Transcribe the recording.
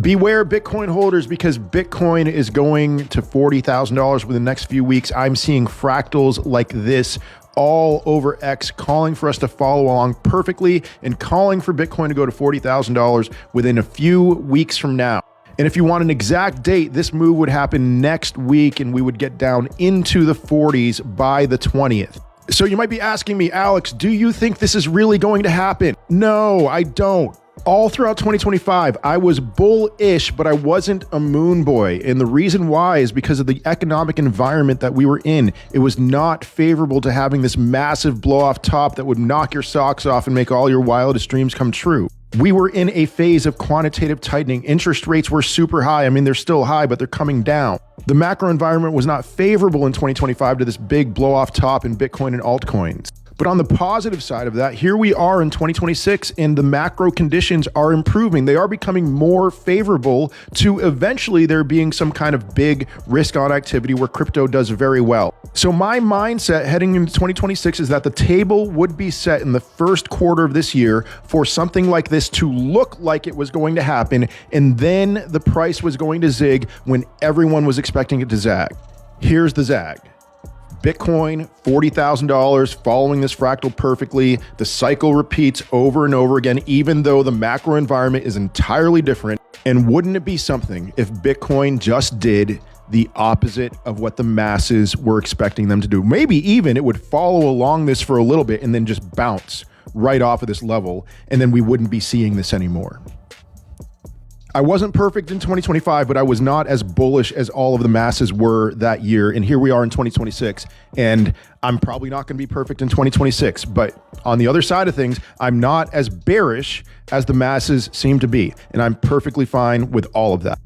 Beware Bitcoin holders, because Bitcoin is going to $40,000 within the next few weeks. I'm seeing fractals like this all over X calling for us to follow along perfectly and calling for Bitcoin to go to $40,000 within a few weeks from now. And if you want an exact date, this move would happen next week and we would get down into the 40s by the 20th. So you might be asking me, Alex, do you think this is really going to happen? No, I don't. All throughout 2025, I was bullish, but I wasn't a moon boy. And the reason why is because of the economic environment that we were in. It was not favorable to having this massive blow off top that would knock your socks off and make all your wildest dreams come true. We were in a phase of quantitative tightening. Interest rates were super high. I mean, they're still high, but they're coming down. The macro environment was not favorable in 2025 to this big blow off top in Bitcoin and altcoins. But on the positive side of that, here we are in 2026 and the macro conditions are improving. They are becoming more favorable to eventually there being some kind of big risk on activity where crypto does very well. So my mindset heading into 2026 is that the table would be set in the first quarter of this year for something like this to look like it was going to happen, and then the price was going to zig when everyone was expecting it to zag. Here's the zag. Bitcoin, $40,000, following this fractal perfectly. The cycle repeats over and over again, even though the macro environment is entirely different. And wouldn't it be something if Bitcoin just did the opposite of what the masses were expecting them to do? Maybe even it would follow along this for a little bit and then just bounce right off of this level, and then we wouldn't be seeing this anymore. I wasn't perfect in 2025, but I was not as bullish as all of the masses were that year. And here we are in 2026, and I'm probably not going to be perfect in 2026. But on the other side of things, I'm not as bearish as the masses seem to be. And I'm perfectly fine with all of that.